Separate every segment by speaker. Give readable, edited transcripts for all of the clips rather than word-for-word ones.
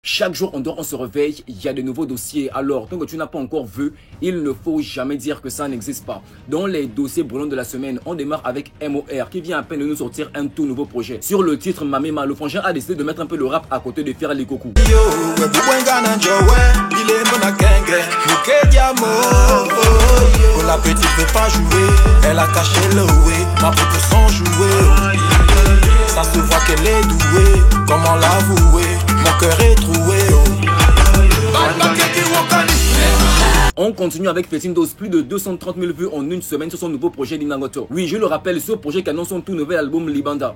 Speaker 1: Chaque jour, on se réveille, il y a de nouveaux dossiers. Alors, tant que tu n'as pas encore vu, il ne faut jamais dire que ça n'existe pas. Dans les dossiers brûlants de la semaine, on démarre avec MOR qui vient à peine de nous sortir un tout nouveau projet. Sur le titre Mamema, le frangin a décidé de mettre un peu de rap à côté de faire les coucous.
Speaker 2: La petite veut pas jouer, elle a caché le way, ma pote sans jouer. Ça se voit qu'elle est douée, comment l'avouer, mon cœur est troué.
Speaker 1: On continue avec Fetindos, plus de 230 000 vues en une semaine sur son nouveau projet Dinangoto. Oui, je le rappelle, ce projet qui annonce son tout nouvel album Libanda.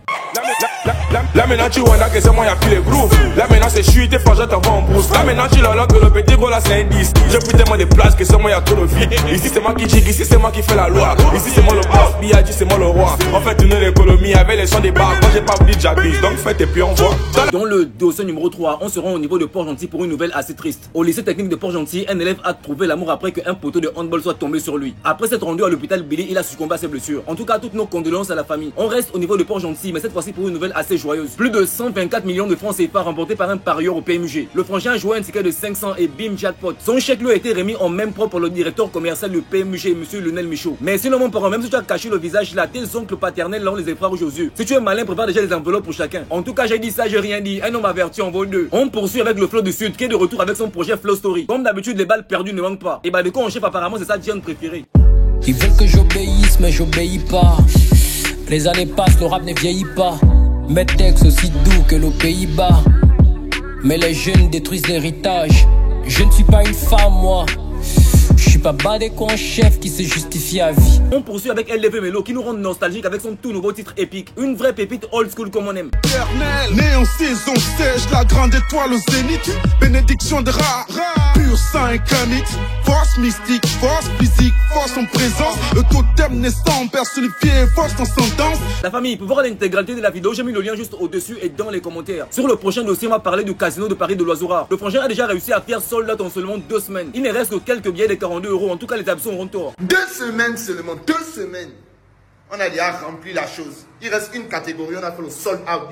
Speaker 3: Là maintenant tu vois là que c'est moi y'a plus les grooves. Là maintenant c'est je suis tes frangins t'envoie en brousse. Là maintenant tu l'as là que le petit gros là c'est un disque. J'ai pris tellement de places que c'est moi y'a trop de vie. Ici c'est moi qui dig, ici c'est moi qui fais la loi. Ici c'est moi le boss, B.I.G c'est moi le roi. On fait tourner l'économie avec les sons des bars. Moi j'ai pas voulu j'abuse, donc faites et puis on voit.
Speaker 1: Dans le dossier numéro 3, on se rend au niveau de Port-Gentil pour une nouvelle assez triste. Au lycée technique de Port-Gentil, un élève a trouvé l'amour après qu'un poteau de handball soit tombé sur lui. Après s'être rendu à l'hôpital Billy, il a succombé à ses blessures. En tout cas, toutes nos condoléances à la famille. On reste au niveau de Port-Gentil, mais cette fois-ci pour une nouvelle assez joyeuse. Plus de 124 millions de francs CFA remportés par un parieur au PMG. Le frangin a joué un ticket de 500 et bim jackpot. Son chèque lui a été remis en même propre par le directeur commercial du PMG, monsieur Lionel Michaud. Mais sinon mon parent, même si tu as caché le visage là, tes oncles paternels là on les effraie aux yeux. Si tu es malin, prépare déjà les enveloppes pour chacun. En tout cas, j'ai dit ça, j'ai rien dit. Un homme averti en vaut deux. On poursuit avec le Flow du Sud qui est de retour avec son projet Flow Story. Comme d'habitude, les balles perdues ne manquent pas. Et bah de quoi en chef apparemment c'est sa Diane préférée.
Speaker 4: Ils veulent que j'obéisse mais j'obéis pas. Les années passent, le rap ne vieillit pas. Mes textes aussi doux que nos Pays-Bas. Mais les jeunes détruisent l'héritage. Je ne suis pas une femme moi. Je suis pas badé con chef qui se justifie à vie.
Speaker 1: On poursuit avec LDV Melo qui nous rend nostalgique avec son tout nouveau titre épique. Une vraie pépite old school comme on aime.
Speaker 2: Né en saison sèche, la grande étoile au zénith. Bénédiction de rare, pur sang et granit. Force mystique, force physique, force en présence. Le totem naissant personnifié, force en sentence.
Speaker 1: La famille, pour voir l'intégralité de la vidéo, j'ai mis le lien juste au-dessus et dans les commentaires. Sur le prochain dossier, on va parler du casino de Paris de l'Oiseau Rare. Le frangin a déjà réussi à faire sold out en seulement 2 semaines. Il ne reste que quelques billets de 42 €. En tout cas, les absents auront tort.
Speaker 5: 2 semaines seulement, 2 semaines. On a déjà rempli la chose. Il reste une catégorie, on a fait le sold out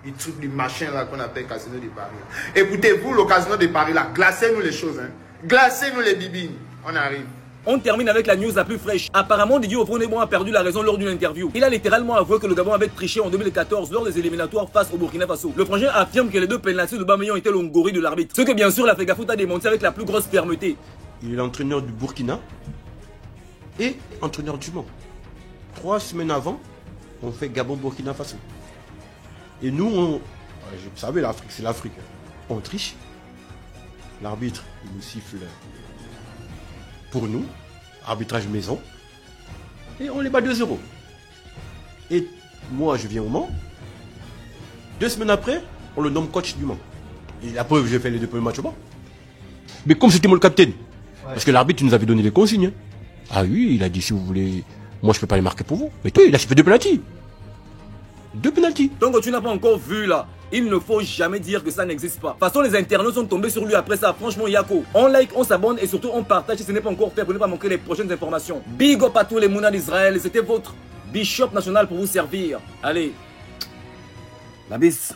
Speaker 5: du truc, du machin là qu'on appelle Casino de Paris. Écoutez-vous, le Casino de Paris là, glacez-nous les choses, hein. Glacez-nous les bibines. On arrive.
Speaker 1: On termine avec la news la plus fraîche. Apparemment, Didier Ofronebon a perdu la raison lors d'une interview. Il a littéralement avoué que le Gabon avait triché en 2014 lors des éliminatoires face au Burkina Faso. Le frangin affirme que les 2 pénaltys de Bameyang étaient l'ongorie de l'arbitre. Ce que bien sûr la Fegafoot a démenti avec la plus grosse fermeté.
Speaker 6: Il est l'entraîneur du Burkina et entraîneur du Mans. 3 semaines avant, on fait Gabon-Burkina Faso. Et nous, vous savez, l'Afrique, c'est l'Afrique. On triche. L'arbitre, il nous siffle pour nous, arbitrage maison, et on les bat 2-0. Et moi, je viens au Mans. 2 semaines après, on le nomme coach du Mans. Et la preuve, j'ai fait les 2 premiers matchs au Mans. Mais comme c'était moi le capitaine, parce que l'arbitre nous avait donné les consignes. Ah oui, il a dit si vous voulez, moi je peux pas les marquer pour vous. Mais toi, il a fait 2 pénaltys. 2 pénaltys.
Speaker 1: Donc tu n'as pas encore vu là. Il ne faut jamais dire que ça n'existe pas. De toute façon, les internautes sont tombés sur lui après ça. Franchement, Yako. On like, on s'abonne et surtout on partage si ce n'est pas encore fait pour ne pas manquer les prochaines informations. Big up à tous les Mouna d'Israël. C'était votre Bishop national pour vous servir. Allez, la bise.